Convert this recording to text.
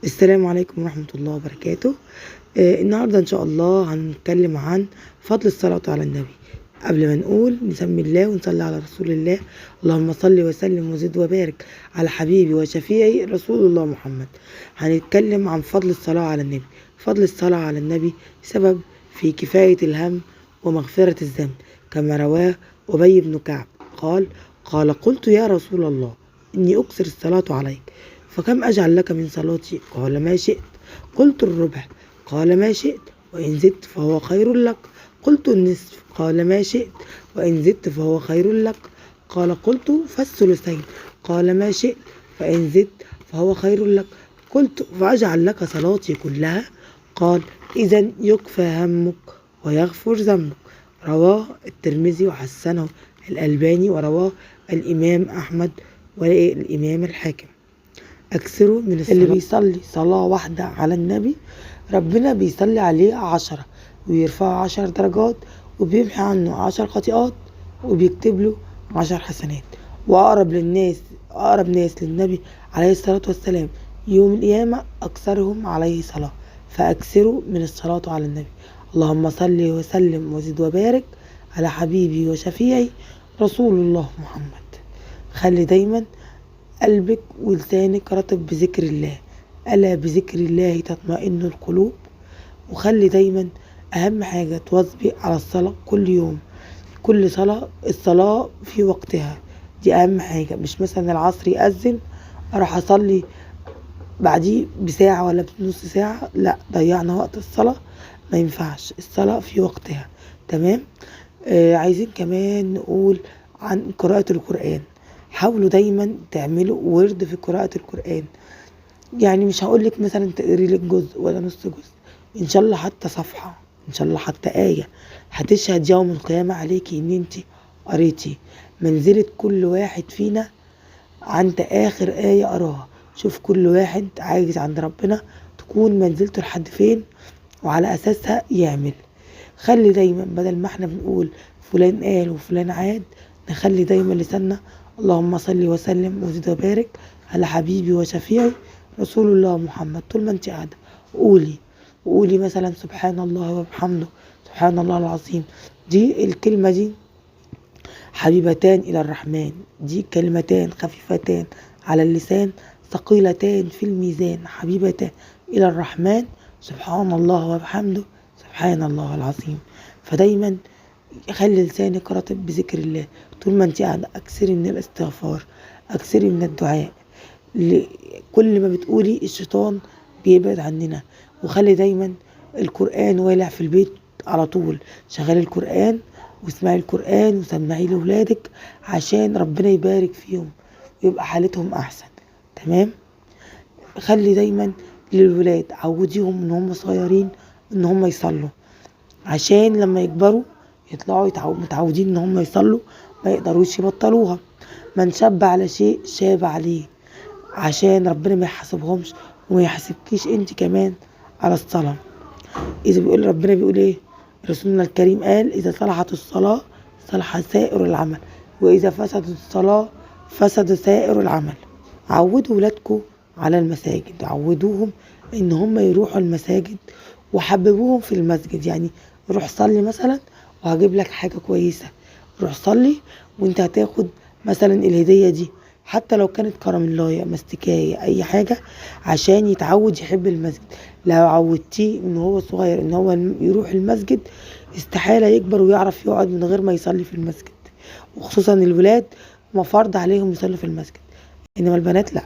السلام عليكم ورحمة الله وبركاته. النهاردة إن شاء الله هنتكلم عن فضل الصلاة على النبي. قبل ما نقول نسمي الله ونصلي على رسول الله. اللهم صل وسلم وزد وبارك على حبيبي وشفيعي رسول الله محمد. هنتكلم عن فضل الصلاة على النبي. فضل الصلاة على النبي سبب في كفاية الهم ومغفرة الذنب، كما رواه أبي بن كعب قال قلت يا رسول الله إني أكثر الصلاة عليك، فكم أجعل لك من صلاتي؟ قال ما شئت. قلت الربع. قال ما شئت، وإن زدت فهو خير لك. قلت النصف. قال ما شئت، وإن زدت فهو خير لك. قلت فالثلثين. قال ما شئت، وإن زدت فهو خير لك. قلت فأجعل لك صلاتي كلها؟ قال إذا يكفى همك ويغفر ذنبك. رواه الترمذي وحسنه الألباني، ورواه الإمام أحمد والإمام الحاكم. أكثروا من الصلاة. اللي بيصلي صلاة واحدة على النبي ربنا بيصلي عليه 10 ويرفعه 10 درجات، وبيمحي عنه 10 خطيئات، وبيكتب له 10 حسنات. وأقرب ناس للنبي عليه الصلاة والسلام يوم القيامة أكثرهم عليه صلاة. فأكثروا من الصلاة على النبي. اللهم صل وسلم وزد وبارك على حبيبي وشفيعي رسول الله محمد. خلي دايما قلبك ولسانك رطب بذكر الله، ألا بذكر الله تطمئن القلوب. وخلي دايما أهم حاجة تواظبي على الصلاة كل يوم، كل الصلاة في وقتها، دي أهم حاجة. مش مثلا العصر يأذن أروح أصلي بعديه بساعة ولا بنص ساعة، لا، ضيعنا وقت الصلاة، ما ينفعش. الصلاة في وقتها، تمام. عايزين كمان نقول عن قراءة القرآن. حاولوا دايما تعملوا ورد في قراءة القرآن. يعني مش هقولك مثلا تقري لك جزء ولا نص جزء، ان شاء الله حتى صفحة، ان شاء الله حتى آية، هتشهد يوم القيامة عليكي ان انت قريتي. منزلة كل واحد فينا عند آخر آية قراها. شوف كل واحد عايز عند ربنا تكون منزلته لحد فين، وعلى أساسها يعمل. خلي دايما بدل ما احنا بنقول فلان قال وفلان عاد، نخلي دايما لساننا اللهم صل وسلم وزد وبارك على حبيبي وشفيعي رسول الله محمد. طول ما انت قاعدة وقولي مثلا سبحان الله وبحمده، سبحان الله العظيم. دي الكلمة دي حبيبتان إلى الرحمن، دي كلمتان خفيفتان على اللسان ثقيلتان في الميزان، حبيبتان إلى الرحمن، سبحان الله وبحمده، سبحان الله العظيم. فدايما خلي لسانك رطب بذكر الله طول ما انت قاعدة. أكثري من الاستغفار، أكثري من الدعاء. كل ما بتقولي الشيطان بيبعد عننا. وخلي دايما القرآن والع في البيت على طول، شغلي القرآن واسمعي القرآن وسمعيه لولادك عشان ربنا يبارك فيهم ويبقى حالتهم أحسن، تمام. خلي دايما للولاد عوديهم ان هم صغيرين ان هم يصلوا، عشان لما يكبروا يطلعوا متعودين ان هم يصلوا، ما يقدروش يبطلوها. من شاب على شيء شاب عليه، عشان ربنا ما يحاسبهمش وما يحاسبكيش انت كمان على الصلاة. اذا ربنا بيقول ايه؟ رسولنا الكريم قال اذا صلحت الصلاة صلح سائر العمل، واذا فسدت الصلاة فسد سائر العمل. عودوا ولادكم على المساجد، عودوهم ان هم يروحوا المساجد، وحببوهم في المسجد. يعني روح صلي مثلا وهجيب لك حاجة كويسة، روح صلي وانت هتاخد مثلا الهدية دي، حتى لو كانت كراميلاية، مستكاية، اي حاجة، عشان يتعود يحب المسجد. لو عودتيه من هو صغير ان هو يروح المسجد، استحالة يكبر ويعرف يقعد من غير ما يصلي في المسجد. وخصوصا الولاد ما فرض عليهم يصلوا في المسجد، انما البنات لا.